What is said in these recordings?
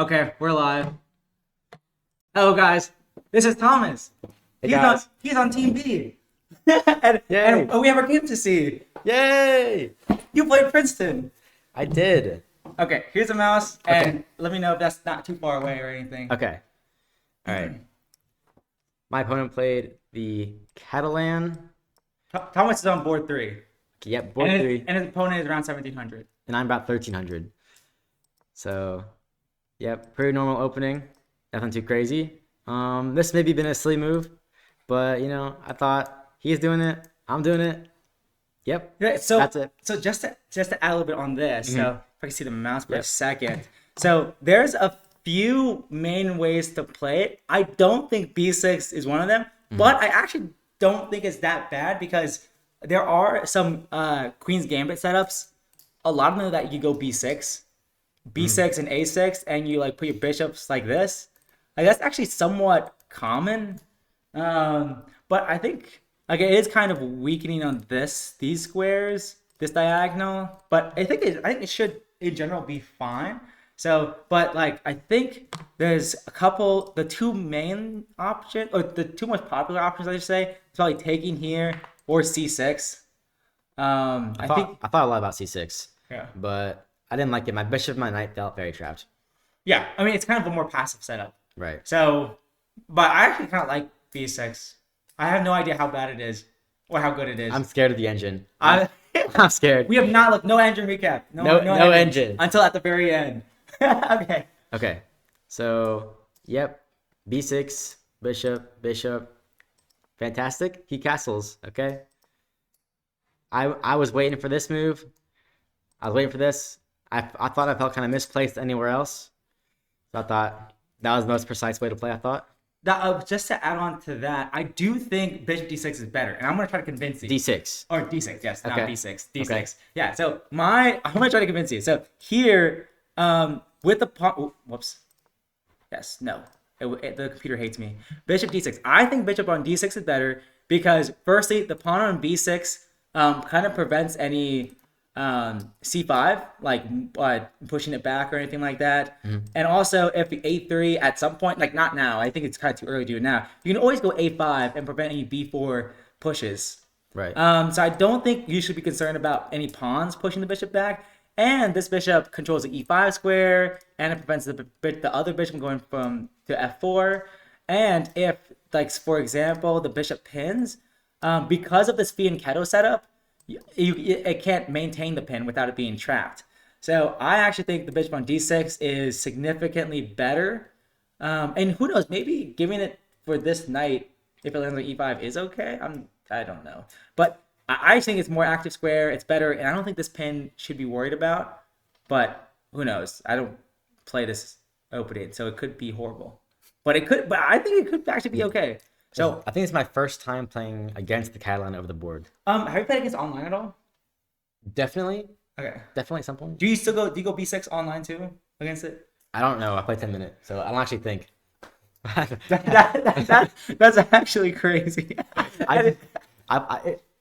Okay, we're live. Hello, guys. This is Thomas. Hey, he's guys. he's on Team B. and we have a game to see. Yay! You played Princeton. I did. Okay, here's a mouse, and Okay. let me know if that's not too far away or anything. Okay. All right. My opponent played the Catalan. Thomas is on board 3. Yep, board and 3. And his opponent is around 1700. And I'm about 1300. So, yep, pretty normal opening. Nothing too crazy. This maybe been a silly move, but I thought he's doing it. I'm doing it. Yep. Yeah, so that's it. So just to add a little bit on this, so if I can see the mouse for a Yep. second. So there's a few main ways to play it. I don't think B6 is one of them, but I actually don't think it's that bad because there are some Queen's Gambit setups. A lot of them that you go B6 and A6, and you like put your bishops like this. Like that's actually somewhat common. But I think like it is kind of weakening on these squares, this diagonal. But I think it should in general be fine. So, but like I think there's the two main options or the two most popular options I should say, is probably taking here or C6. I think I thought a lot about C6. Yeah. But I didn't like it. My bishop and my knight felt very trapped. Yeah, I mean it's kind of a more passive setup. Right. So, but I actually kind of like B6. I have no idea how bad it is or how good it is. I'm scared of the engine. I'm scared. We have not looked. No engine recap. No engine. until at the very end. Okay. Okay. So, yep. B6, bishop. Fantastic. He castles. Okay. I was waiting for this move. I was waiting for this. I thought I felt kind of misplaced anywhere else. So I thought that was the most precise way to play, I thought. Just to add on to that, I do think Bishop D6 is better, and I'm gonna try to convince you. D6. Or D6, yes, not Okay. B6. D6. Okay. Yeah. So I'm gonna try to convince you. So here, with the pawn. Whoops. Yes. No. The computer hates me. Bishop D6. I think Bishop on D6 is better because firstly, the pawn on B6 kind of prevents any C5, like pushing it back or anything like that. And also, if the A3 at some point, like not now, I think it's kind of too early to do it now. You can always go A5 and prevent any B4 pushes. Right. So I don't think you should be concerned about any pawns pushing the bishop back. And this bishop controls the E5 square, and it prevents the other bishop going to F4. And if, like for example, the bishop pins, because of this fianchetto setup, it can't maintain the pin without it being trapped. So I actually think the bishop on D6 is significantly better. And who knows, maybe giving it for this knight, if it lands on E5, is okay. I don't know. But I think it's more active square. It's better. And I don't think this pin should be worried about. But who knows? I don't play this opening, so it could be horrible. But I think it could actually be okay. So I think it's my first time playing against the Catalan over the board. have you played against online at all? Definitely. Okay. Definitely at some point. Do you go B6 online too against it? I don't know. I play 10 minutes, so I don't actually think. That's actually crazy.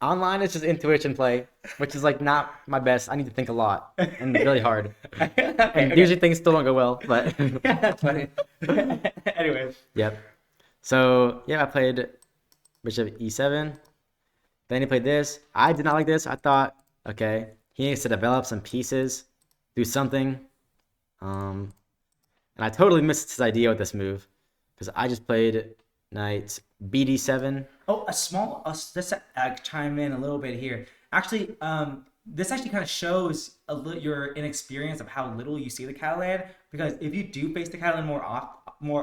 Online is just intuition play, which is like not my best. I need to think a lot and really hard. And usually things still don't go well, but Yeah, that's funny. Anyways. yep. So yeah, I played bishop E7. Then he played this. I did not like this. I thought, okay, he needs to develop some pieces, do something. And I totally missed his idea with this move because I just played knight BD7. Oh, just to chime in a little bit here. Actually, this actually kind of shows your inexperience of how little you see the Catalan. Because if you do face the Catalan more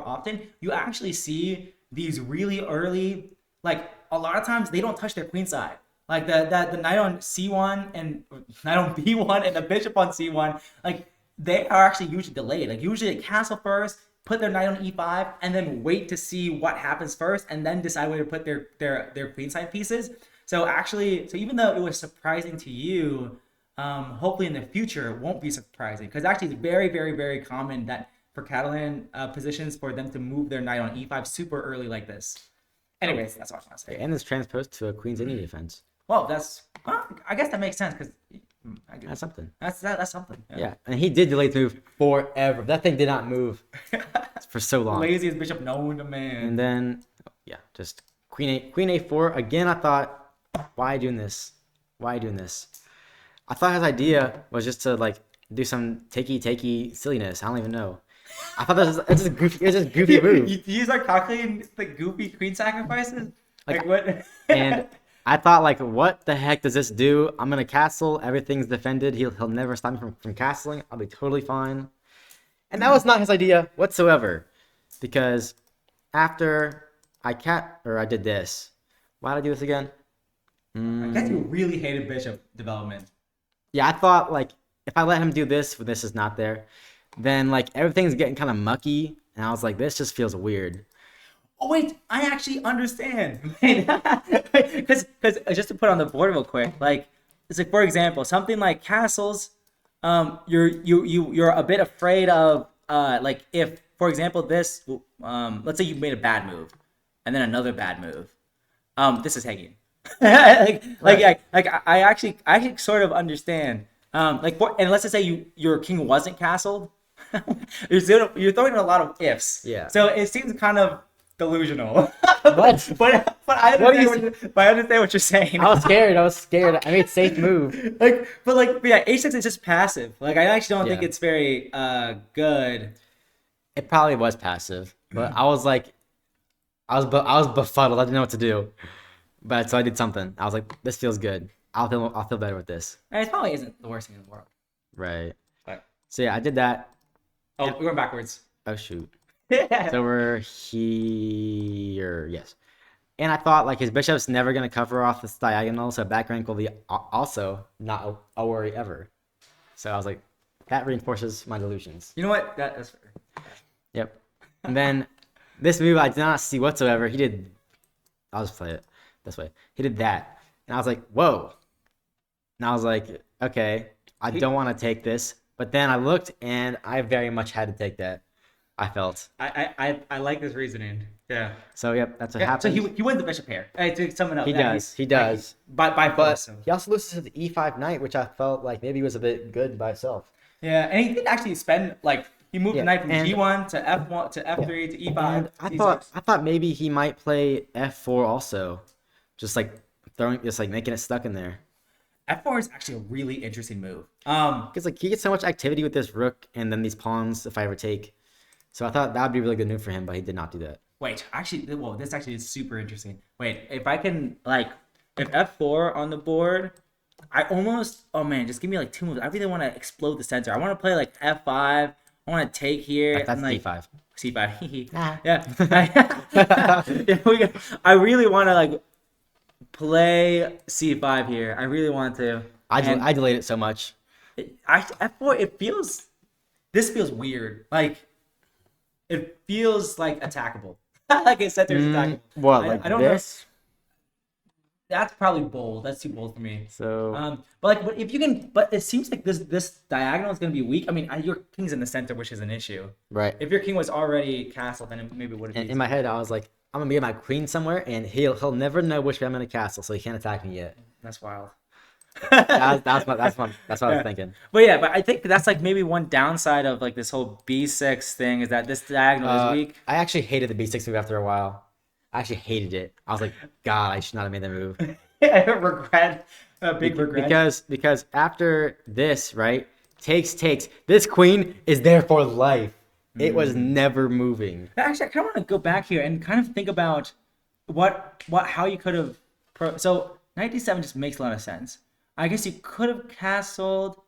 often, you actually see these really early. Like a lot of times, they don't touch their queen side. Like the knight on C1 and knight on B1 and the bishop on C1. Like they are actually usually delayed. Like usually they castle first, put their knight on E5, and then wait to see what happens first, and then decide where to put their queenside pieces. So even though it was surprising to you, hopefully in the future it won't be surprising because actually it's very, very, very common that for Catalan positions for them to move their knight on E5 super early like this. Anyways, that's what I was gonna say. And it's transposed to a queen's Indian defense. Well, I guess that makes sense because I get That's something. that's something. Yeah, and he did delay the move forever. That thing did not move for so long. Laziest bishop known to man. And then, yeah, just queen a4. Again, I thought, why doing this? Why doing this? I thought his idea was just to like do some takey silliness. I don't even know. I thought that was it's just goofy. It's just goofy move. You start calculating the goofy queen sacrifices. Like what? And I thought like, what the heck does this do? I'm gonna castle. Everything's defended. He'll never stop me from castling. I'll be totally fine. And that was not his idea whatsoever, because after I did this. Why did I do this again? I guess you really hated bishop development. Yeah, I thought like if I let him do this when this is not there, then like everything's getting kind of mucky, and I was like, this just feels weird. Oh wait, I actually understand. Because just to put on the board real quick, like it's like for example, something like castles, you're a bit afraid of like if for example this let's say you made a bad move, and then another bad move, this is hanging. I actually sort of understand. And let's just say your king wasn't castled, you're throwing in a lot of ifs. Yeah. So it seems kind of delusional. What? but I understand what you're saying. I was scared. I made safe move. But yeah, h6 is just passive. Like I actually don't think it's very good. It probably was passive, but I was like, I was befuddled. I didn't know what to do, but so I did something. I was like, this feels good. I'll feel better with this. And it probably isn't the worst thing in the world. Right. But So yeah, I did that. we're going backwards. Oh shoot. Yeah. So we're here, yes. And I thought like his bishop's never gonna cover off this diagonal, so back rank will be also not a worry ever. So I was like, that reinforces my delusions. You know what? That's fair. Yep. And then this move I did not see whatsoever. He did. I'll just play it this way. He did that, and I was like, whoa. And I was like, okay, I don't want to take this. But then I looked, and I very much had to take that. I felt. I like this reasoning. Yeah. So yep, that's what So happened. he wins the bishop pair. To sum it up. He does. He does. By But force. he also loses to the e5 knight, which I felt like maybe was a bit good by itself. Yeah, and he did actually spend he moved the knight from and- G1 to F1 to F3 to E5. And I thought maybe he might play f4 also, just making it stuck in there. F4 is actually a really interesting move. Because like he gets so much activity with this rook and then these pawns if I ever take. So I thought that would be a really good move for him, but he did not do that. Wait, this actually is super interesting. Wait, if I can if F4 on the board, I almost just give me 2 moves. I really want to explode the center. I want to play F5. I want to take here. That's and, d5. C5. Nah. Yeah. I really want to play C5 here. I really want to. I delayed it so much. F4. This feels weird. It feels attackable. Like it said, there's attackable. What? I don't this? know. That's probably bold. That's too bold for me. So. But if you can, but it seems like this diagonal is gonna be weak. I mean, your king's in the center, which is an issue. Right. If your king was already castled, then it maybe would have. In my head, I was like, I'm gonna get my queen somewhere, and he'll never know which way I'm gonna castle, so he can't attack me yet. That's wild. That's what I was thinking. But I think that's maybe one downside of this whole B6 thing is that this diagonal is weak. I actually hated the B6 move after a while. I actually hated it. I was like, God, I should not have made that move. Regret. A big regret. Because after this, right, takes, this queen is there for life. It was never moving. Actually, I kind of want to go back here and kind of think about how you could have. So knight d7 just makes a lot of sense. I guess you could have castled.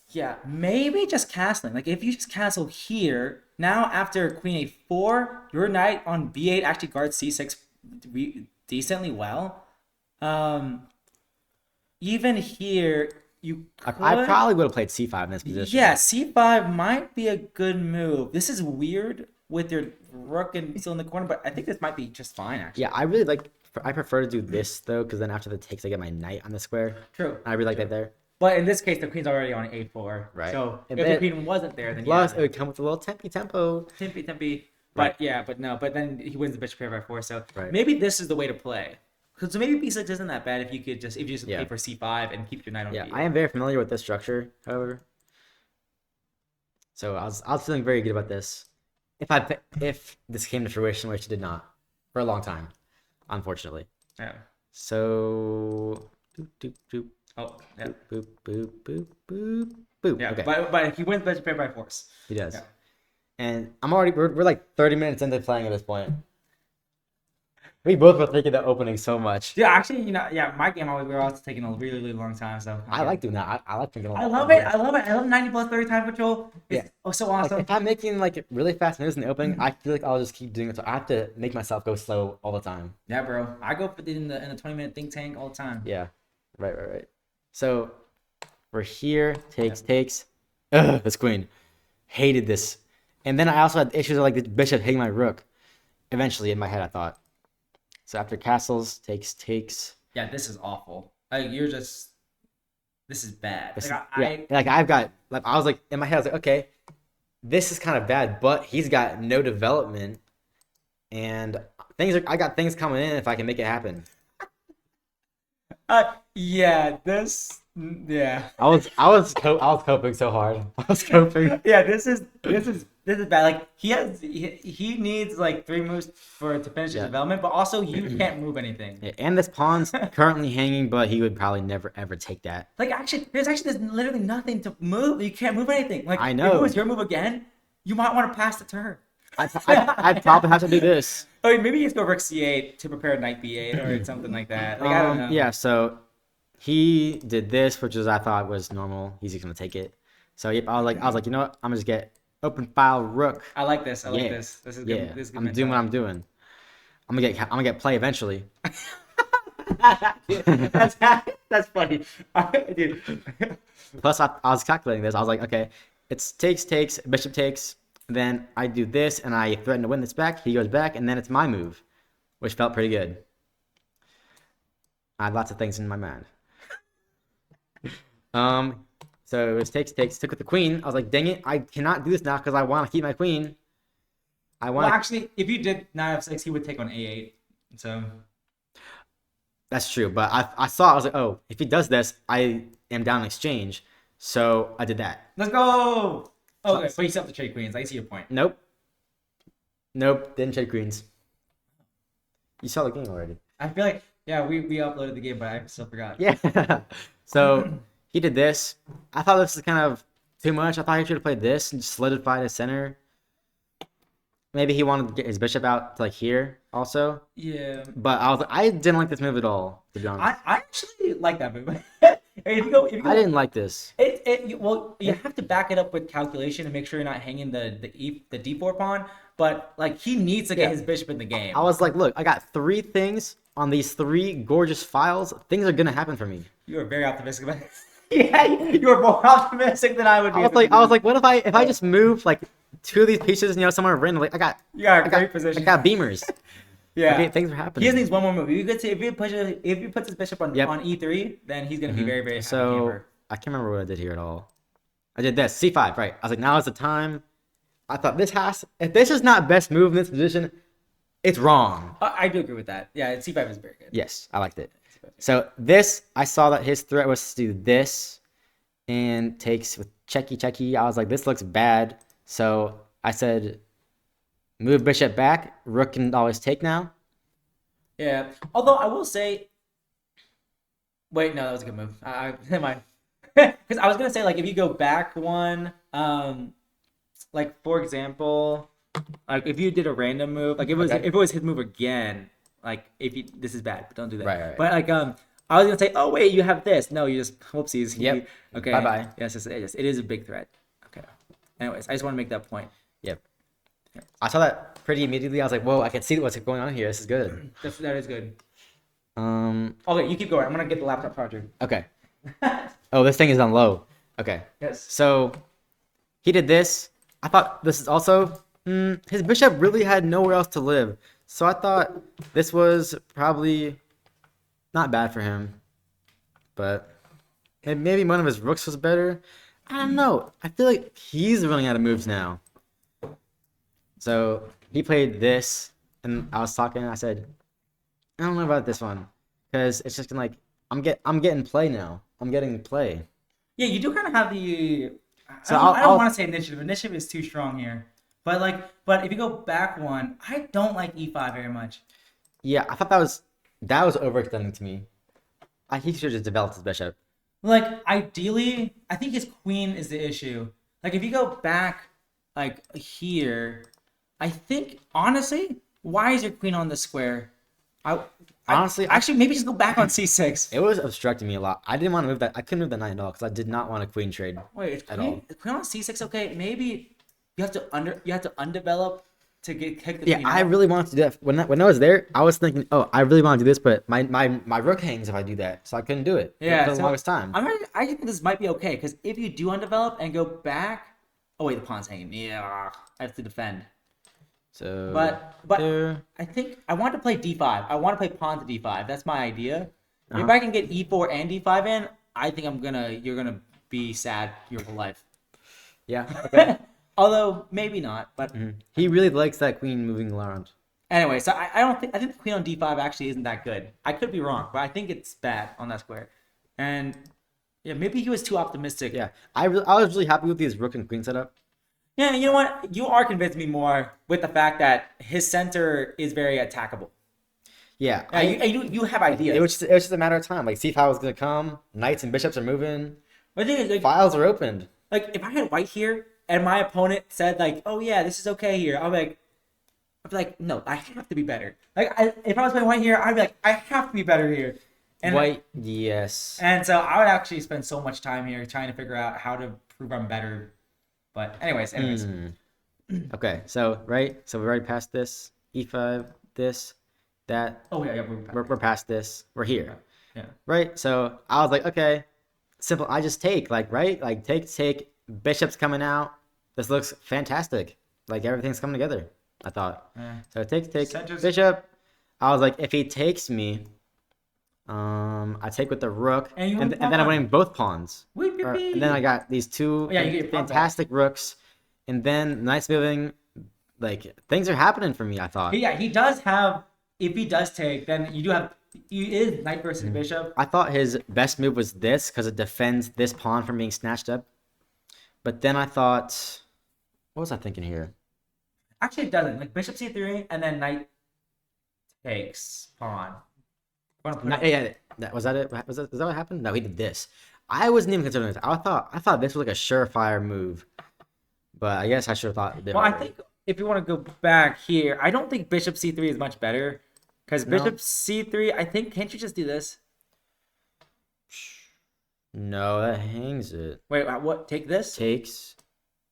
Yeah, maybe just castling. If you just castle here, now after queen a4, your knight on b8 actually guards c6 decently well. Even here, you could... I probably would have played c5 in this position. Yeah, c5 might be a good move. This is weird with your rook and still in the corner, but I think this might be just fine, actually. Yeah, I prefer to do this, though, because then after the takes, I get my knight on the square. True. I really like that there. But in this case, the queen's already on a4. Right. So And if then- the queen wasn't there, then Plus, it would come with a little tempo. Tempe. Right. But then he wins the bishop pair by 4. So Right. maybe this is the way to play. So maybe b6 isn't that bad if you just Yeah. play for c5 and keep your knight on Yeah, b8. I am very familiar with this structure, however. So I was feeling very good about this. If this came to fruition, which it did not, for a long time, unfortunately. Yeah. So doop, doop, doop, Oh, yeah. boop, boop, boop, boop, boop. Yeah, Okay, but he wins bishop pair by force. he does. Yeah. And we're like 30 minutes into playing at this point. We both were thinking the opening so much. Yeah, actually, my game we were also taking a really, really long time. So I like doing that. I like thinking. I love it. I love it. I love 90 plus 30 time control. It's so Like, awesome. if I'm making like really fast moves in the opening, I feel like I'll just keep doing it. So I have to make myself go slow all the time. Yeah, bro. I go for in the 20-minute think tank all the time. Yeah, right. So we're here. Takes. Ugh, this queen. Hated this. And then I also had issues with like the bishop hitting my rook. Eventually, in my head, I thought. So after castles, takes. Yeah, this is awful. Like this is bad. I was like in my head, I was like, okay, this is kind of bad, but he's got no development, and I got things coming in if I can make it happen. Yeah. I was coping so hard. I was coping. Yeah, this is bad. Like he needs like 3 moves to finish his development, but also you can't move anything. Yeah, and this pawn's currently hanging, but he would probably never ever take that. Like there's literally nothing to move. You can't move anything. Like I know. if it was your move again, you might want to pass the turn. I'd probably have to do this. I mean, maybe you just go rook c8 to prepare knight b8 or something like that. Like I don't know. Yeah, so he did this, which I thought was normal. He's just gonna take it. So yep, I was like, you know what? I'm gonna just get open file rook. I like this. I like this. This is good. Yeah, This is good I'm doing what I'm doing. I'm gonna get play eventually. That's funny. Dude. Plus, I was calculating this. I was like, okay, it's takes, bishop takes. Then I do this, and I threaten to win this back. He goes back, and then it's my move, which felt pretty good. I had lots of things in my mind. So it was takes, took with the queen. I was like, dang it, I cannot do this now because I want to keep my queen. Well, actually, if you did knight f6, he would take on a8. So that's true, but I saw. I was like, oh, if he does this, I am down in exchange. So I did that. Let's go. Okay, but you still have to trade queens. I see your point. Nope. Didn't trade queens. You saw the game already. I feel like we uploaded the game, but I still forgot. Yeah. So he did this. I thought this was kind of too much. I thought he should have played this and just solidified his center. Maybe he wanted to get his bishop out to like here also. Yeah. But I didn't like this move at all, to be honest. I actually like that move. If you go, I didn't like this. You have to back it up with calculation and make sure you're not hanging the d4 pawn. But like he needs to get his bishop in the game. I was like, look, I got 3 things on these 3 gorgeous files. Things are gonna happen for me. You were very optimistic about it. Yeah, you were more optimistic than I would be. I was like, what if I just move like 2 of these pieces, somewhere randomly? I got a great position. I got beamers. Yeah, okay, things are happening. He just needs one more move. If he puts his bishop on e3, then he's gonna be very, very happy. So I can't remember what I did here at all. I did this c5, right? I was like, now is the time. I thought if this is not best move in this position, it's wrong. I do agree with that. Yeah, c5 is very good. Yes, I liked it. So this, I saw that his threat was to do this, and takes with checky. I was like, this looks bad. So I said, move bishop back. Rook can always take now. Yeah. Although I will say, wait, no, that was a good move. Never mind. Because I was gonna say, like, if you go back one, like for example, like if you did a random move, like if it was his move again, like this is bad, but don't do that. Right. But like I was gonna say, oh wait, you have this. No, you just whoopsies. Yep. Okay. Bye. Yes, it is a big threat. Okay. Anyways, I just want to make that point. Yep. I saw that pretty immediately. I was like, whoa, I can see what's going on here. This is good. That is good. Okay, you keep going. I'm gonna get the laptop charger. Okay. Oh, this thing is on low. Okay. Yes. So he did this. I thought this is also his bishop really had nowhere else to live. So I thought this was probably not bad for him. But maybe one of his rooks was better. I don't know. I feel like he's running out of moves now. So he played this, and I was talking, and I said, I don't know about this one. because it's just gonna like I'm getting play now. I'm getting play. Yeah, you do kind of have the. So I don't I'll want to say initiative. Initiative is too strong here. But if you go back one, I don't like e5 very much. yeah. I thought that was overextending to me. He should have just developed his bishop. Like ideally, I think his queen is the issue. Like if you go back, like here, I think honestly, why is your queen on the square? I Honestly, actually maybe just go back on c6. it was obstructing me a lot. I didn't want to move that. I couldn't move the knight at all because I did not want a queen trade. Wait, At all. queen on c6 okay? Maybe you have to undevelop to kick the Yeah, queen I out. really wanted to do that. When I was there, I was thinking, oh, I really want to do this, but my rook hangs if I do that, so I couldn't do it Yeah, for the so longest time. I think this might be okay because if you do undevelop and go back, oh wait, the pawn's hanging. Yeah, I have to defend. So, But there. I think I want to play d5. I want to play pawn to d5. That's my idea. If Uh-huh. I can get e4 and d5 in, I think you're gonna be sad your whole life. Yeah, okay. Although maybe not. But He really likes that queen moving around. anyway, so I think the queen on d5 actually isn't that good. I could be wrong, but I think it's bad on that square. And yeah, maybe he was too optimistic. Yeah, I was really happy with his rook and queen setup. Yeah, you know what? You are convincing me more with the fact that his center is very attackable. Yeah, Yeah, you have ideas. it was just a matter of time. Like, c5 was gonna come. Knights and bishops are moving. But the thing is, Files are opened. like if I had white here and my opponent said like, "Oh yeah, this is okay here," I'd be like, "No, I have to be better." If I was playing white here, I'd be like, "I have to be better here." And White, yes. and so I would actually spend so much time here trying to figure out how to prove I'm better. But anyways. Okay, so so we're already past this. E5, this, that. Oh yeah, We're past this. We're here. yeah. Right? So I was like, okay, simple. I just take, like, right? Like, take. Bishop's coming out. This looks fantastic. Like, everything's coming together, I thought. Yeah. So take, Centers- bishop. I was like, if he takes me, I take with the rook. And you And win then I'm pawn. winning both pawns. Weep, weep, And then I got these two yeah, you get your pawn back. fantastic rooks. And then knight's moving. Like, things are happening for me, I thought. Yeah, he does have. If he does take, then you do have. You is knight versus bishop. I thought his best move was this because it defends this pawn from being snatched up. But then I thought, what was I thinking here? Actually, it doesn't. Like bishop c3 and then knight takes pawn. Was that it? Is that what happened? No, he did this. I wasn't even considering this. I thought this was like a surefire move, but I guess I should have thought. Well, I think if you want to go back here, I don't think bishop c3 is much better because No. bishop c3. I think can't you just do this? No, that hangs it. Wait, what? Take this? Takes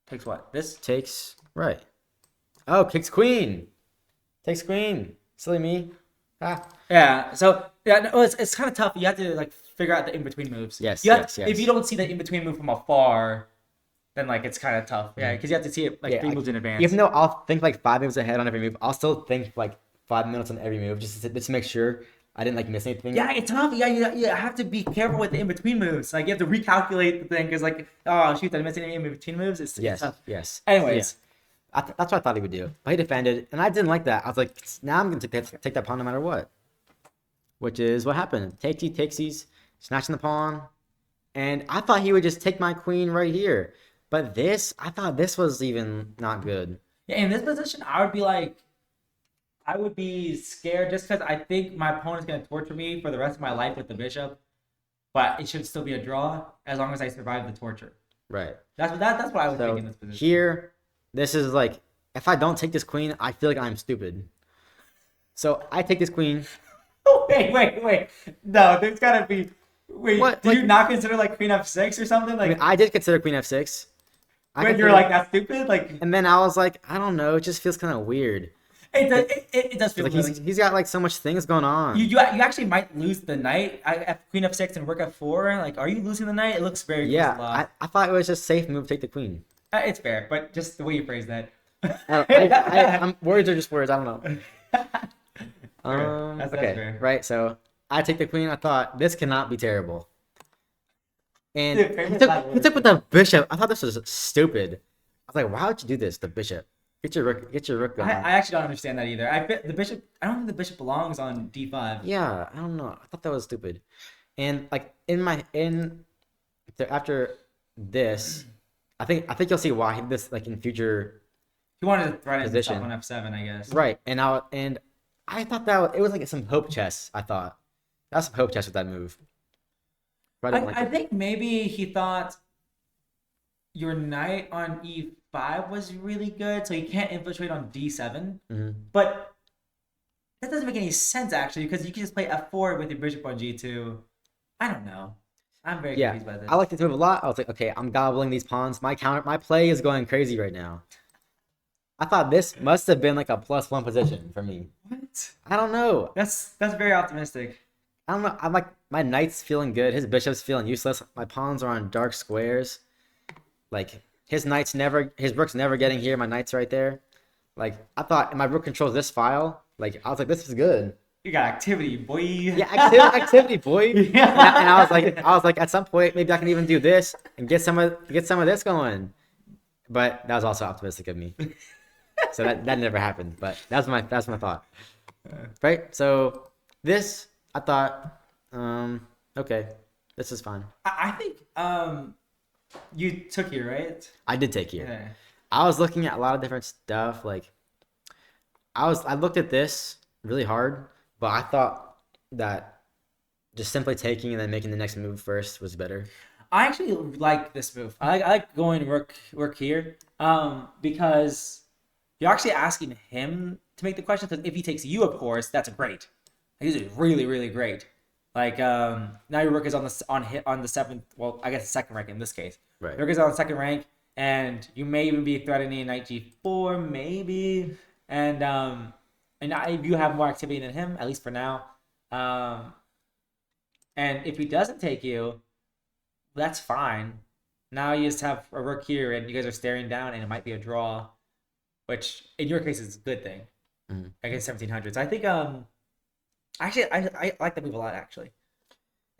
Takes what? This? right. Oh, kicks queen. Takes queen. Silly me. Ah. Yeah. So yeah, no, it's kind of tough. You have to like figure out the in between moves. Yes, You have- yes. If you don't see the in between move from afar, then like it's kind of tough. Yeah, because you have to see it like 3 moves in advance. Even though I'll think like 5 moves ahead on every move, I'll still think like 5 minutes on every move just to make sure I didn't like miss anything. Yeah, it's tough. Yeah, you have to be careful with the in between moves. Like you have to recalculate the thing because like, oh shoot, did I miss any in between moves? It's Yes. tough. Yes. Anyways, That's what I thought he would do. But he defended, and I didn't like that. I was like, now I'm going to take that pawn no matter what. Which is what happened. Takesies, snatching the pawn. And I thought he would just take my queen right here. But I thought this was even not good. yeah, in this position, I would be scared just because I think my opponent's gonna torture me for the rest of my life with the bishop. But it should still be a draw as long as I survive the torture. Right. That's what I was So thinking in this position. here, this is like, if I don't take this queen, I feel like I'm stupid. So I take this queen. Wait. No, there's gotta be. Wait, What? did you not consider like queen f6 or something? I Like mean, I did consider queen f6. when you're like that's stupid. Like And then I was like, I don't know. It just feels kind of weird. it does feel Like weird. he's got like so much things going on. You actually might lose the knight. Queen f6 and rook f4. Like, are you losing the knight? It looks very Yeah, close to loss. I thought it was just safe move, take the queen. It's fair, but just the way you phrase that. Words are just words. I don't know. That's Okay, fair. right. So I take the queen. I thought this cannot be terrible. And Dude, he famous took, last he took with the bishop. I thought this was stupid. I was like, why would you do this, the bishop? Get your rook I going. actually don't understand that either. The bishop. I don't think the bishop belongs on d5. Yeah, I don't know. I thought that was stupid. And like after this, I think you'll see why this like in future He wanted to threaten himself position. on f7, I guess. Right. And I thought it was like some hope chess. I thought that was some hope chess with that move. But I didn't like I it. think maybe he thought your knight on e5 was really good, so he can't infiltrate on d7. Mhm. But that doesn't make any sense actually, because you can just play f4 with your bishop on g2. I don't know. I'm very Yeah, confused by this. I like this move a lot. I was like, okay, I'm gobbling these pawns. My play is going crazy right now. I thought this must have been like a +1 position for me. What? I don't know. That's very optimistic. I don't know. I'm like my knight's feeling good. His bishop's feeling useless. My pawns are on dark squares. Like his rook's never getting here. My knight's right there. Like I thought my rook controls this file. Like I was like, this is good. You got activity, boy. Yeah, activity, boy. Yeah. And I was like, at some point maybe I can even do this and get some of this going. But that was also optimistic of me. So that never happened. But that's my thought. Right. So this I thought, okay, this is fine. I think you took here, right? I did take here. Yeah. I was looking at a lot of different stuff. Like I looked at this really hard, but I thought that just simply taking and then making the next move first was better. I actually like this move. I like going rook here, because you're actually asking him to make the question. Because if he takes you, of course, that's great. This is really, really great. Like now your rook is on the seventh. Well, I guess the second rank in this case. Right. Rook is on the second rank, and you may even be threatening knight g4, maybe, and you have more activity than him, at least for now. And if he doesn't take you, that's fine. Now you just have a rook here, and you guys are staring down, and it might be a draw, which in your case is a good thing against 1700s. I think actually I like that move a lot. Actually,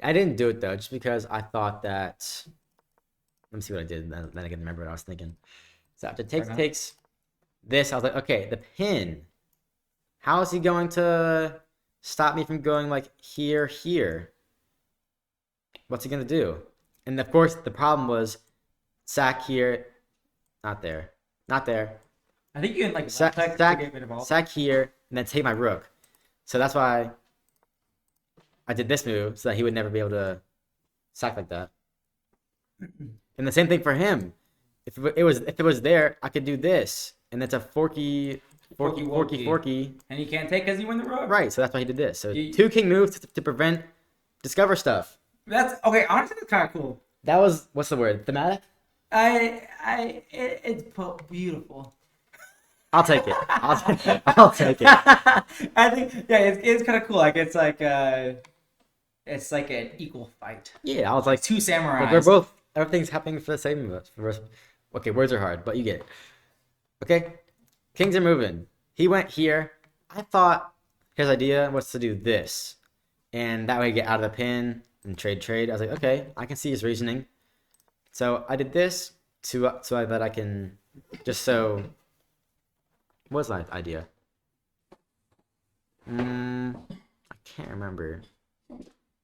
I didn't do it though, just because I thought that. Let me see what I did. Then I can remember what I was thinking. So after takes this, I was like, okay, the pin. How is he going to stop me from going like here? What's he gonna do? And of course, the problem was sack here, not there. I think you can like Sack to get rid of all. here, and then take my rook. So that's why I did this move, so that he would never be able to sack like that. And the same thing for him. If it was there, I could do this, and it's a forky. And you can't take because you win the rook. Right, so that's why he did this. So 2 king moves to prevent discover stuff. That's okay. Honestly, that's kind of cool. That was what's the word? Thematic? It's beautiful. I'll take it. I'll take it. I think it's kind of cool. Like it's like an equal fight. Yeah, I was like 2 samurais. Like we're both everything's happening for the same. Okay, words are hard, but you get it. Okay, kings are moving. He went here. I thought his idea was to do this, and that way get out of the pin and trade. I was like, okay, I can see his reasoning. So I did this so that I can just so. What was my idea? I can't remember.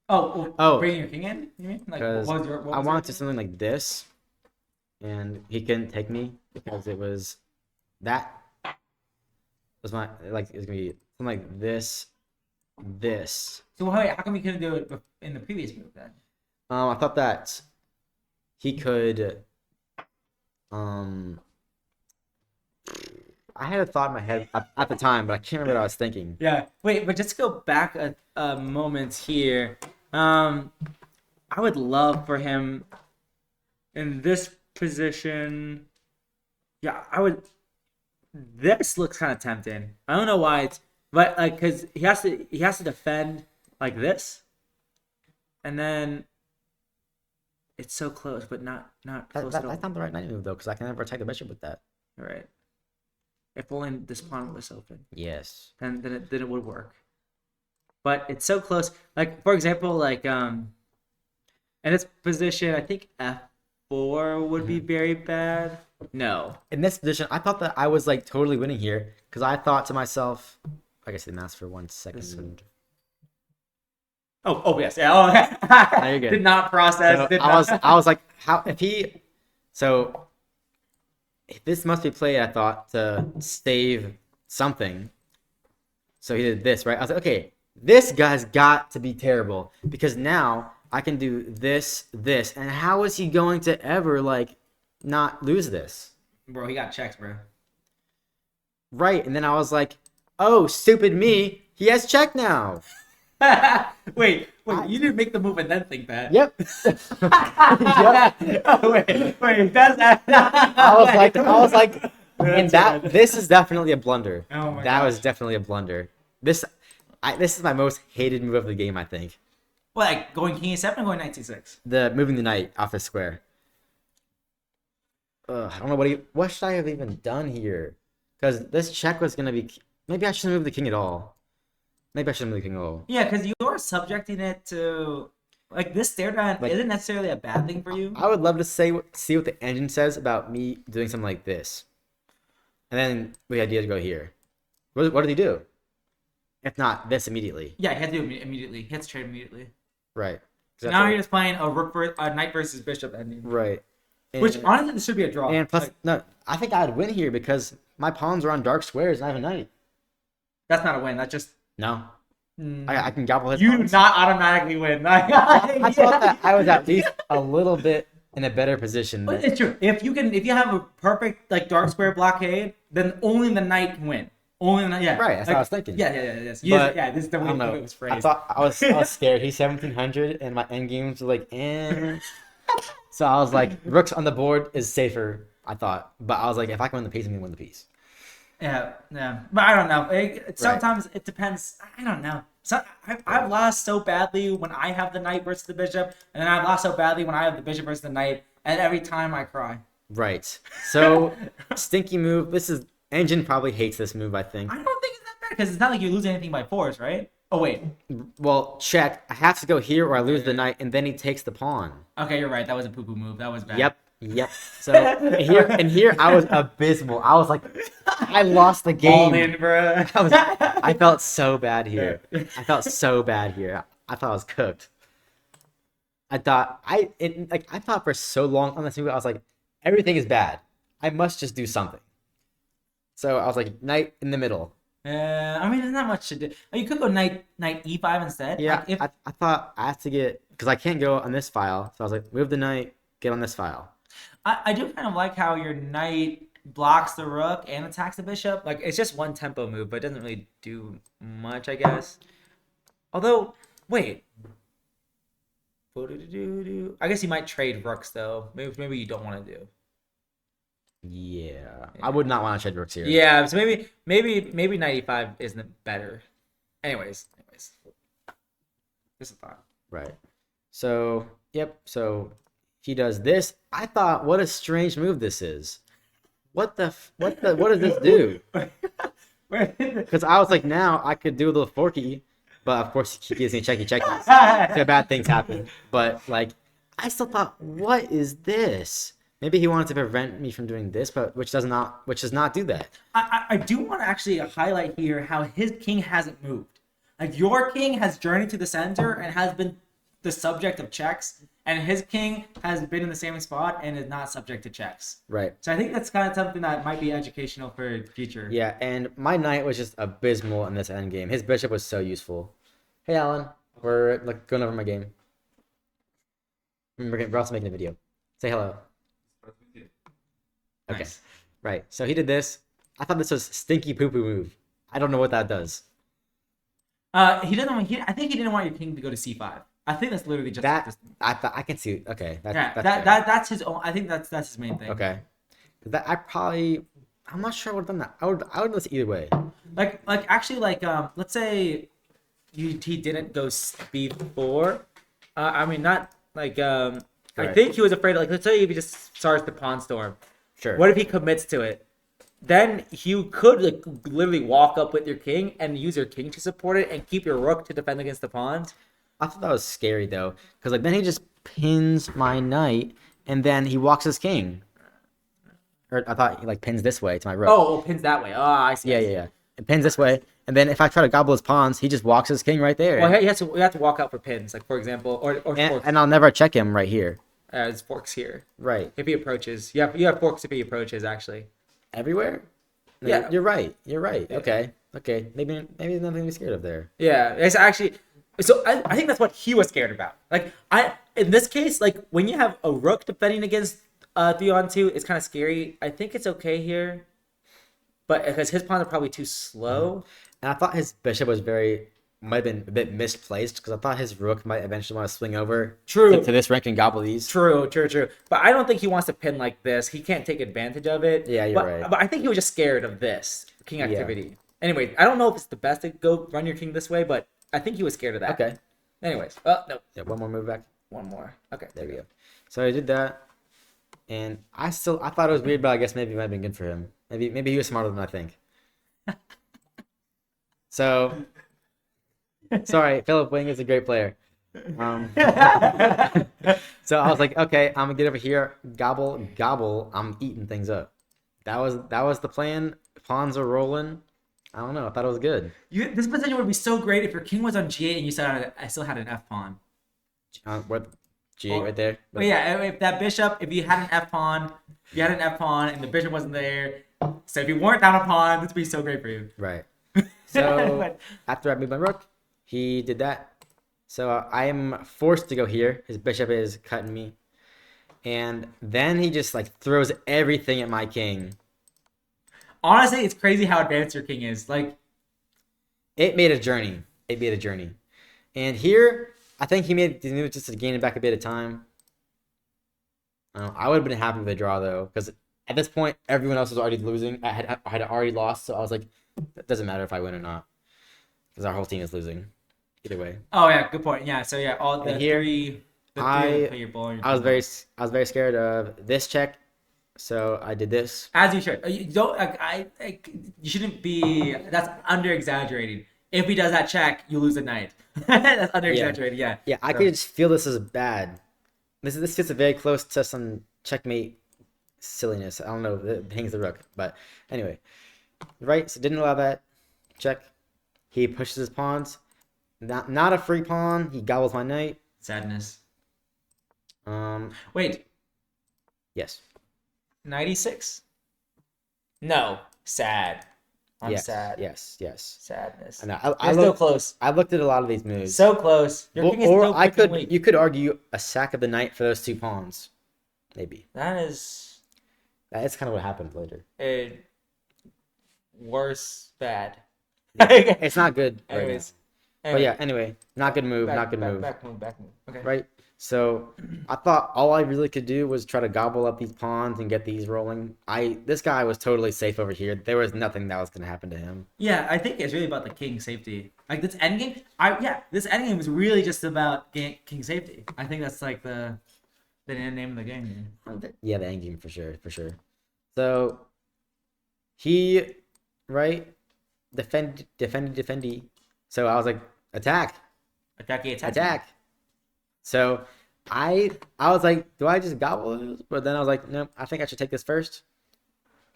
Oh, bringing your king in? You mean? Like, Because what I was wanted to your do something like this, and he couldn't take me because it was that was my like it's gonna be something like this. So wait, how come you couldn't do it in the previous move then? I thought that he could. I had a thought in my head at the time, but I can't remember what I was thinking. Yeah. Wait, but just to go back a moment here, I would love for him in this position. Yeah, I would. This looks kind of tempting. I don't know why but like because he has to defend like this, and then it's so close, but not close at all. That's not the right knight move though, because I can never attack the bishop with that. All right. If only this pawn was open. Yes. Then it would work. But it's so close. Like for example, like in this position, I think e4 would be very bad. No. In this position, I thought that I was like totally winning here because I thought to myself, I guess the mouse for 1 second. Oh yes, yeah. Oh, No, you're good. Did not process. So did I was like, how if he? So this must be played. I thought to save something. So he did this, right? I was like, okay, this guy's got to be terrible because now I can do this, and how is he going to ever like not lose this? Bro, he got checks, bro. Right, and then I was like, oh, stupid me, he has check now. wait, you didn't make the move and then think that. Yep. Yep. Oh, wait, that's that. I was like, and this is definitely a blunder. Oh my that gosh. was definitely a blunder. This is my most hated move of the game, I think. What, like going king e7 or going knight c6? The moving the knight off the square. I don't know what should I have even done here? Because this check was gonna be. Maybe I shouldn't move the king at all. Maybe I shouldn't move the king at all. Yeah, because you're subjecting it to like this stare down isn't necessarily a bad thing for you. I would love to see what the engine says about me doing something like this, and then the idea to go here. What did he do? If not this immediately. Yeah, he had to do it immediately. He had to trade immediately. Right. So now you're just playing a knight versus bishop ending. Right. And, Which honestly, this should be a draw. And plus, like, no, I think I'd win here because my pawns are on dark squares and I have a knight. that's not a win. That's just No. I can gobble his you pawns. not automatically win. I thought that I was at least a little bit in a better position. But it's true. If you have a perfect like dark square blockade, then only the knight can win. Only the knight. Yeah. Right. That's what I was thinking. Yeah. Yes. But, This is the way I don't know. it was phrased. I thought I was scared. He's 1700 and my end games were like, eh. So I was like, rooks on the board is safer. I thought, but I was like, if I can win the piece, I'm gonna win the piece. Yeah. But I don't know. Sometimes it depends. I don't know. So I've lost so badly when I have the knight versus the bishop, and then I've lost so badly when I have the bishop versus the knight, and every time I cry. Right. So stinky move. This is engine probably hates this move. I think. I don't think it's that bad because it's not like you're losing anything by force, right? Oh wait. Well, check. I have to go here or I lose the knight, and then he takes the pawn. Okay, you're right. That was a poo-poo move. That was bad. Yep. So here I was abysmal. I was like, I lost the game. All in, bro. I felt so bad here. I thought I was cooked. I thought for so long on this movie, I was like, everything is bad. I must just do something. So I was like, knight in the middle. I mean, there's not much to do. Oh, you could go knight e5 instead. Yeah, Like, I thought I have to get because I can't go on this file. So I was like, move the knight, get on this file. I do kind of like how your knight blocks the rook and attacks the bishop. Like, it's just one tempo move, but it doesn't really do much, I guess. Although, wait. I guess you might trade rooks, though. Maybe you don't want to do. Yeah, I would not want to trade rooks here. Yeah, so maybe knight e5 isn't better. Anyways. Just a thought. Right. So, yep. So he does this. I thought, what a strange move this is. What does this do? Because I was like, now I could do a little forky, but of course he gives me checky. So bad things happen. But like, I still thought, what is this? Maybe he wanted to prevent me from doing this, but which does not do that. I do want to actually highlight here how his king hasn't moved. Like, your king has journeyed to the center and has been the subject of checks, and his king has been in the same spot and is not subject to checks. Right. So I think that's kind of something that might be educational for the future. Yeah, and my knight was just abysmal in this endgame. His bishop was so useful. Hey, Alan. We're going over my game. We're also making a video. Say hello. Okay. Nice. Right. So he did this. I thought this was stinky poo-poo move. I don't know what that does. I think he didn't want your king to go to c5. I think that's literally just That I can see. Okay. That's his own. I think that's his main thing. Okay. I'm not sure I would have done that. I would do this either way. Let's say he didn't go b4. I mean, not like I Right. think he was afraid. Like, let's say if he just starts the pawn storm. Sure. What if he commits to it? Then you could like literally walk up with your king and use your king to support it and keep your rook to defend against the pawns. I thought that was scary though, because like then he just pins my knight, and then he walks his king. Or I thought he like pins this way to my rook. Oh, pins that way. Oh, I see. Yeah, yeah, yeah. It pins this way, and then if I try to gobble his pawns, he just walks his king right there. Well, you have to walk out for pins, like for example, or forks. And I'll never check him right here. His forks here. Right. If he approaches, you have forks if he approaches. Actually. Everywhere? No, Yeah. You're right. You're right. Yeah. Okay. Maybe there's nothing to be scared of there. Yeah, it's actually. So I think that's what he was scared about. Like in this case, like when you have a rook defending against 3-on-2, it's kind of scary. I think it's okay here, but because his pawns are probably too slow. And I thought his bishop might have been a bit misplaced because I thought his rook might eventually want to swing over True. to this rank and gobble these. True. But I don't think he wants to pin like this. He can't take advantage of it. Yeah, you're right. But I think he was just scared of this king activity. Anyway, I don't know if it's the best to go run your king this way, but I think he was scared of that. Okay. Anyways, oh no. Yeah, one more move back. One more. Okay. There we go. So I did that, and I thought it was weird, but I guess maybe it might have been good for him. Maybe he was smarter than I think. So, sorry, Philip Wing is a great player. So I was like, okay, I'm gonna get over here, gobble. I'm eating things up. That was the plan. Pawns are rolling. I don't know. I thought it was good. This position would be so great if your king was on G8 and you said I still had an F pawn. What? G8 right there. But yeah, if that bishop, if you had an F pawn, and the bishop wasn't there, so if you weren't down a pawn, this would be so great for you. Right. So after I moved my rook, he did that. So I am forced to go here. His bishop is cutting me, and then he just like throws everything at my king. Honestly, it's crazy how advanced your king is. Like, it made a journey. And here, I think he made the move just to gain back a bit of time. I would have been happy with a draw though, because at this point, everyone else was already losing. I had already lost, so I was like, it doesn't matter if I win or not, because our whole team is losing either way. Oh yeah, good point. Yeah, so yeah, all the here, three. I was very scared of this check, so I did this. As you should. You don't. You shouldn't be. That's under exaggerating. If he does that check, you lose the knight. That's under exaggerated. Yeah. Yeah, I could just feel this as bad. This gets very close to some checkmate silliness. I don't know. It hangs the rook, but anyway, right? So didn't allow that check. He pushes his pawns. Not a free pawn. He gobbles my knight. Sadness. Wait. Yes. 96? No. Sad. I'm sad. Yes. Sadness. I so close. I looked at a lot of these moves. So close. Your king is so you could argue a sack of the knight for those two pawns. Maybe. That's kind of what happened later. Worse bad. Yeah. It's not good. Anyways. But yeah, anyway, not good move. Back move. Okay. Right? So I thought all I really could do was try to gobble up these pawns and get these rolling. This guy was totally safe over here. There was nothing that was going to happen to him. Yeah, I think it's really about the king safety. Like this endgame, this endgame was really just about king safety. I think that's like the name of the game. Yeah, the endgame for sure. So he, right, defend. So I was like, attack. So I was like, do I just gobble this? But then I was like, no, I think I should take this first.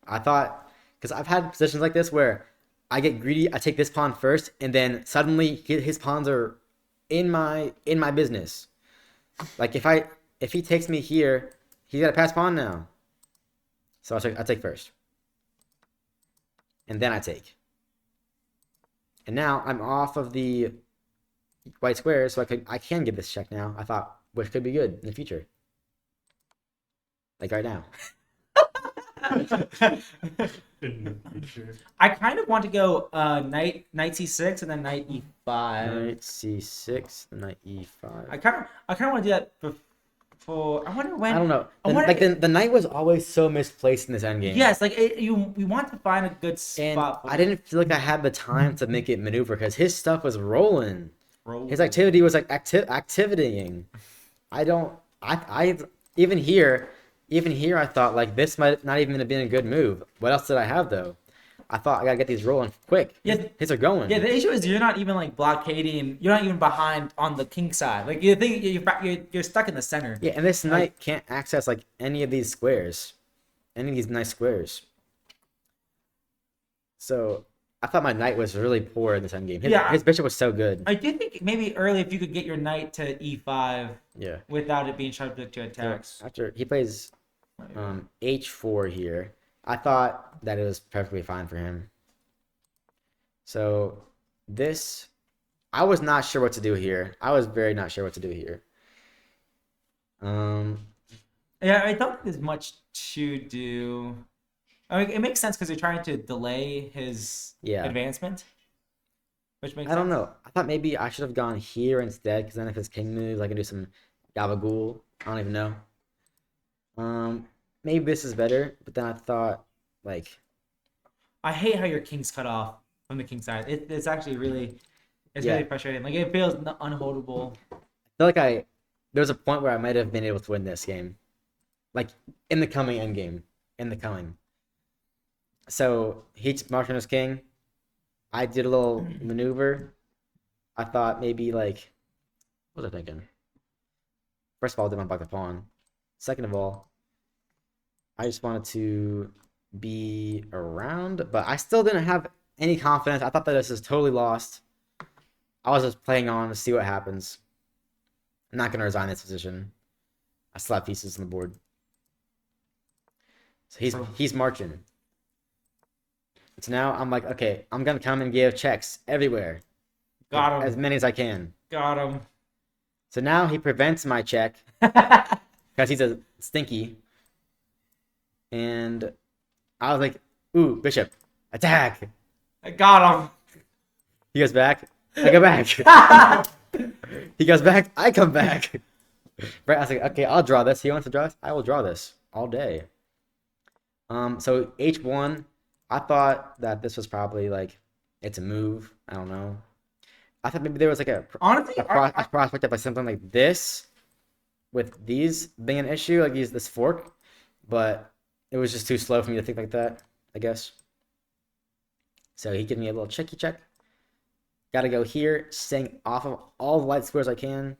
I thought, because I've had positions like this where I get greedy, I take this pawn first, and then suddenly his pawns are in my business. Like if he takes me here, he's got to pass pawn now. So I take first. And then I take. And now I'm off of the white square, so I can get this check now. I thought, which could be good in the future, like right now. I kind of want to go knight c6 and then knight e5. Knight c6, knight e5. I kind of want to do that before. I wonder when. I don't know. The knight was always so misplaced in this endgame. Yes, like we want to find a good spot. And I didn't feel like I had the time to make it maneuver because his stuff was rolling. His activity was like activitying. Even here I thought like this might not even have been a good move. What else did I have though? I thought I gotta get these rolling quick. Yeah. Hits are going. Yeah, the issue is you're not even like blockading. You're not even behind on the king side. Like you think you're stuck in the center. Yeah, and this Like, knight can't access like any of these squares, any of these nice squares. So I thought my knight was really poor in this endgame. His bishop was so good. I do think maybe early if you could get your knight to e5 Yeah. without it being subject to attacks. After he plays h4 here, I thought that it was perfectly fine for him. So this, I was not sure what to do here. I was very not sure what to do here. Yeah, I don't think there's much to do. I mean, it makes sense because you're trying to delay his advancement, which makes sense. I don't know. I thought maybe I should have gone here instead because then if his king moves, I can do some gabagool. I don't even know. Maybe this is better, but then I thought like I hate how your king's cut off from the king side. It's actually really, really frustrating. Like it feels unholdable. I feel like there was a point where I might have been able to win this game, like in the coming endgame, in the coming. So he's marching his king. I did a little maneuver. I thought maybe like, what was I thinking? First of all, I didn't want to block the pawn. Second of all, I just wanted to be around, but I still didn't have any confidence. I thought that this is totally lost. I was just playing on to see what happens. I'm not going to resign this position. I still have pieces on the board. So he's marching. So now I'm like, okay, I'm going to come and give checks everywhere. Got him. As many as I can. Got him. So now he prevents my check because he's a stinky. And I was like, ooh, bishop, attack. I got him. He goes back. I go back. He goes back. I come back. Right. I was like, okay, I'll draw this. He wants to draw this. I will draw this all day. So h1. I thought that this was probably like it's a move. I don't know. I thought maybe there was like a prospect of like something like this with these being an issue, like this fork, but it was just too slow for me to think like that, I guess. So he gave me a little checky check. Got to go here, staying off of all the light squares I can.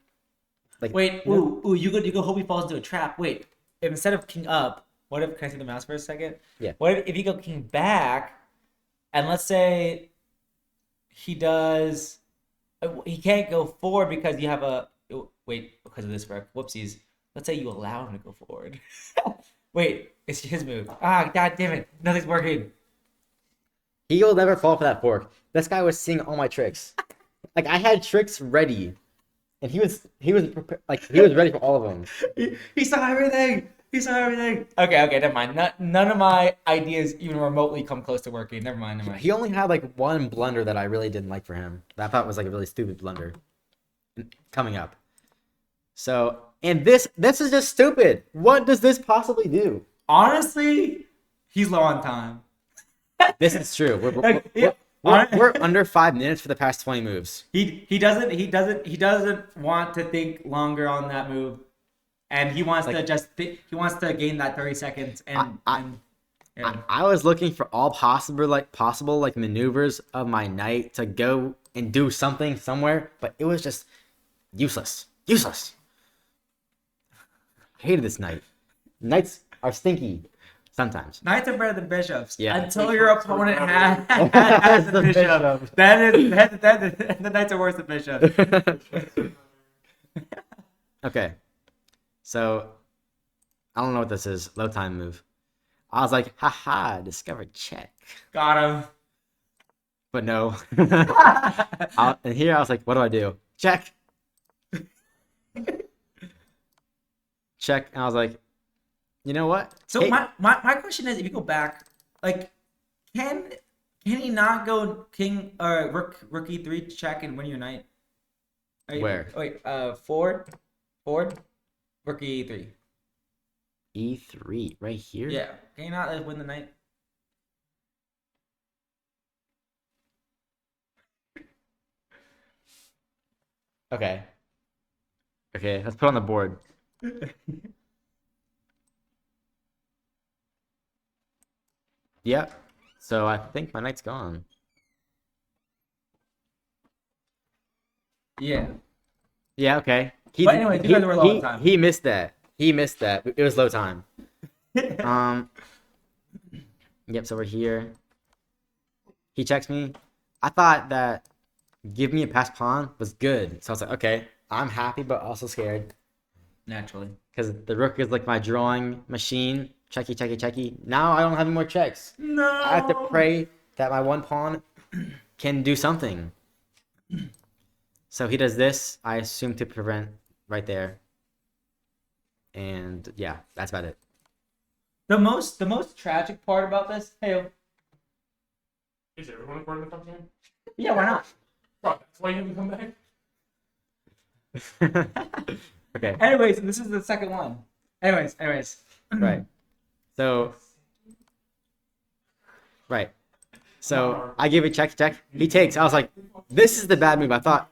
Like wait, you go hope he falls into a trap. Wait, if instead of king up, what if, can I see the mouse for a second? Yeah. What if you go king back, and let's say he does, he can't go forward because you have a, wait, because of this work, whoopsies. Let's say you allow him to go forward. Wait, it's his move. Ah, god damn it, nothing's working. He will never fall for that fork. This guy was seeing all my tricks. Like I had tricks ready, and he was ready for all of them. He saw everything. He saw everything. Okay, never mind. None of my ideas even remotely come close to working. Never mind. He only had like one blunder that I really didn't like for him. That I thought was like a really stupid blunder coming up. So, and this is just stupid. What does this possibly do? Honestly, he's low on time. This is true. We're under 5 minutes for the past 20 moves. He doesn't want to think longer on that move. And he wants he wants to gain that 30 seconds. I was looking for all possible maneuvers of my knight to go and do something somewhere, but it was just useless. I hated this knight. Knights are stinky sometimes. Knights are better than bishops. Yeah. Until your opponent has the bishop. Then the knights are worse than bishops. Okay. So, I don't know what this is. Low time move. I was like, haha, discovered check. Got him. But no. And here I was like, what do I do? Check. Check. And I was like, you know what? So hey. my question is, if you go back, like, can he not go king or rook e3 check and win your knight? Where? Forward. Rook e3. E3 right here. Yeah. Can you not win the knight? Okay. Let's put on the board. Yep. So I think my knight's gone. Yeah. Yeah, okay. But anyways, you guys were low on time. He missed that. He missed that. It was low time. Yep, so we're here. He checks me. I thought that give me a passed pawn was good. So I was like, okay, I'm happy but also scared. Naturally. Because the rook is like my drawing machine. Checky, checky, checky. Now I don't have any more checks. No. I have to pray that my one pawn can do something. So he does this, I assume to prevent right there. And yeah, that's about it. The most tragic part about this, hey, Is everyone recording the fucking game? yeah, why not? Bro, that's why you haven't come back? Okay. Anyways, this is the second one. Anyways. Right. So I give it check. He takes. I was like, this is the bad move. I thought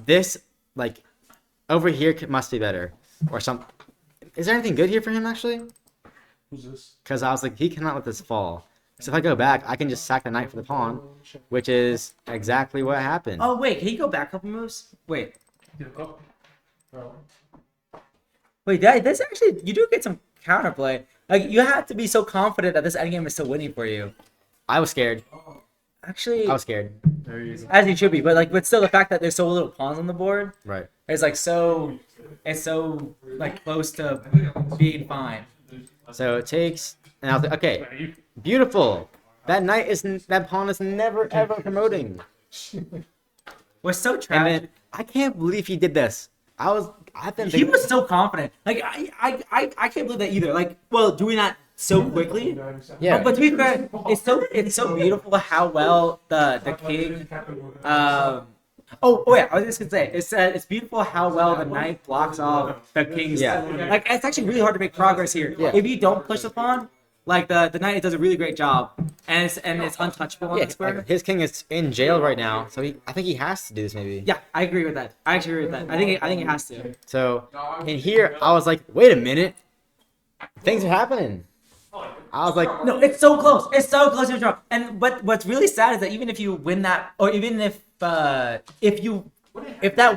this like over here must be better or something. Is there anything good here for him actually? Who's this? Because I was like, he cannot let this fall. So if I go back, I can just sack the knight for the pawn, which is exactly what happened. Oh wait, can you go back a couple moves? Wait, Oh. Oh. this actually you do get some counterplay. Like you have to be so confident that this endgame is still winning for you. I was scared. Actually, I was scared. There you go. as you should be, but still the fact that there's so little pawns on the board Right. is like so like close to being fine. So it takes, and I was like, okay, beautiful. That pawn is never ever promoting. Was so And tragic. then I can't believe he did this. I've been He thinking, was so confident. Like I can't believe that either. Like, well, doing that so quickly. yeah. But to be fair, it's so beautiful how well the king. Oh yeah, I was just gonna say it's beautiful how well the knight blocks off the king's. Yeah. Like it's actually really hard to make progress here. Yeah. If you don't push the pawn, like the knight does a really great job, and it's untouchable on Yeah, the square. like, his king is in jail right now, so I think he has to do this maybe. Yeah, I agree with that. I actually agree with that. I think it has to. So in here, I was like, wait a minute, things are happening. I was like, No, it's so close. It's so close to a draw. And what's really sad is that even if you win that, or even if that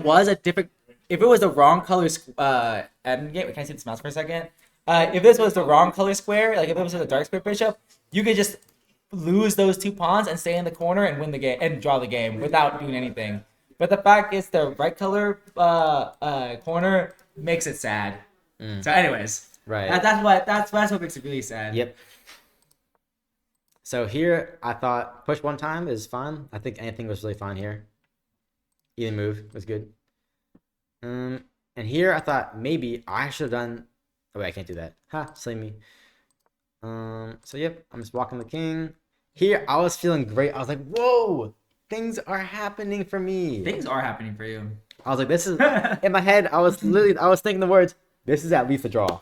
was a different, if it was the wrong color endgame, can I see this mouse for a second? If this was the wrong color square, like if it was a dark square bishop, you could just lose those two pawns and stay in the corner and win the game and draw the game without doing anything. But the fact is, the right color corner makes it sad. So, anyways. right. That's what makes it really sad. Yep. So here, I thought push one time is fine. I think anything was really fine here. Either move was good. And here, I thought maybe I should have done. Oh wait, I can't do that. Ha, silly me. So yep, I'm just walking the king. Here, I was feeling great. I was like, whoa, things are happening for me. Things are happening for you. I was like, this is in my head. I was thinking the words. This is at least a draw.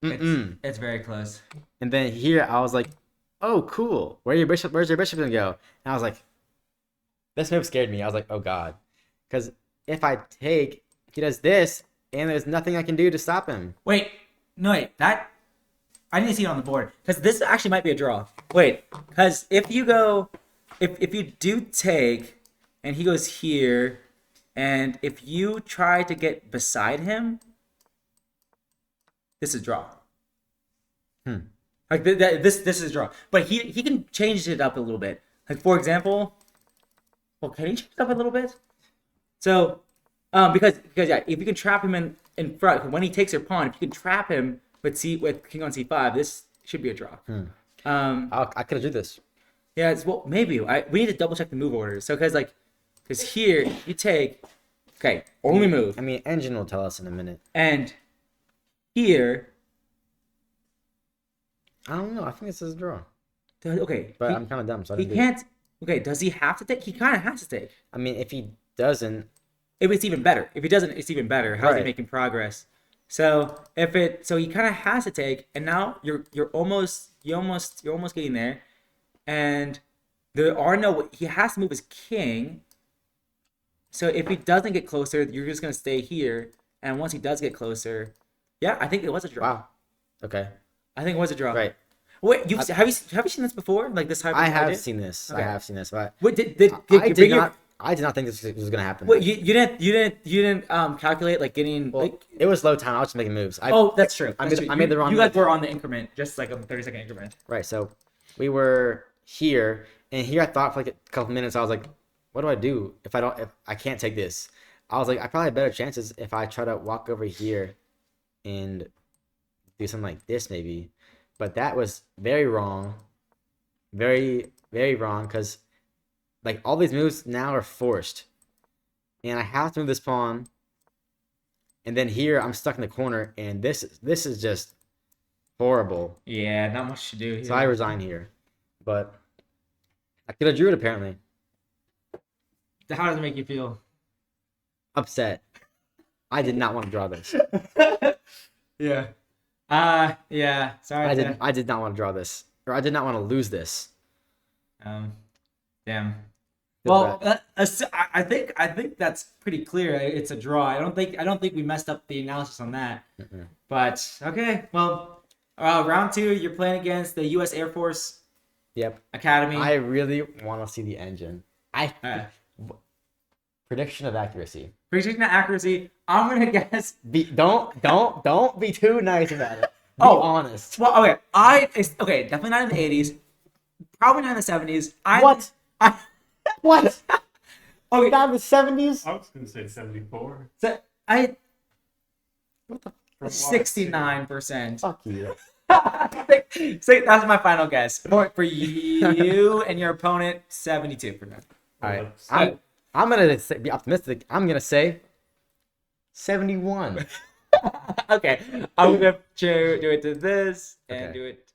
It's very close. And then here I was like, oh, cool. Where's your bishop gonna go? And I was like, this move scared me. I was like, oh god. Because if I take, he does this, and there's nothing I can do to stop him. Wait, that I didn't see it on the board because this actually might be a draw. Wait, because if you do take, and he goes here, and if you try to get beside him, this is draw. Like this is a draw, but he can change it up a little bit. Like for example, well, can he change it up a little bit? So, because yeah, if you can trap him in front when he takes your pawn, if you can trap him with king on c5, this should be a draw. I could have do this. Yeah, well maybe we need to double check the move order. So because here you take, okay, only move, I mean, engine will tell us in a minute. and here, I don't know. I think this is a draw. okay, But I'm kind of dumb, so I he didn't do it. can't. Okay, does he have to take? He kind of has to take. I mean, if he doesn't, If it's even better. If he doesn't, it's even better. How's he Right. making progress? So so he kind of has to take, and now you're almost getting there, and he has to move his king. So if he doesn't get closer, you're just gonna stay here, and once he does get closer, yeah, I think it was a draw. wow. Okay. I think it was a draw. Right. Wait, have you seen this before? Like this type of I have target? seen this. Okay. I have seen this, but Wait, did I you did bring your- not. I did not think this was gonna happen. Wait, you didn't calculate like getting Well, like. it was low time. I was just making moves. Oh, that's true. I That's made- true. I made the wrong You guys move. were on the increment, just like a 30-second increment. Right. So we were here, and here I thought for like a couple minutes. I was like, "What do I do if I can't take this?" I was like, "I probably have better chances if I try to walk over here and do something like this, maybe." But that was very wrong, very very wrong, because like all these moves now are forced, and I have to move this pawn. And then here I'm stuck in the corner, and this is just horrible. Yeah, not much to do here. So I resign here, but I could have drew it apparently. How does it make you feel? Upset. I did not want to draw this. Yeah. Yeah. Sorry. I did not want to draw this, or I did not want to lose this. Damn. Feel Well, bad. I think that's pretty clear. It's a draw. I don't think we messed up the analysis on that. Mm-mm. But okay. Well, round 2, you're playing against the U.S. Air Force Yep. Academy. I really want to see the engine. Uh, Prediction of accuracy. prediction accuracy. I'm gonna guess. Don't be too nice about it. Be Oh. honest. Well, okay. Okay. Definitely not in the 80s. Probably not in the 70s. What? I, What? okay. Not in the 70s? I was gonna say 74. So I What the From what I've 69%. fuck you? So that's my final guess. For you and your opponent, 72%. All right. seen. I'm gonna be optimistic. I'm gonna say 71. Okay, I'm gonna do it to this and Okay. do it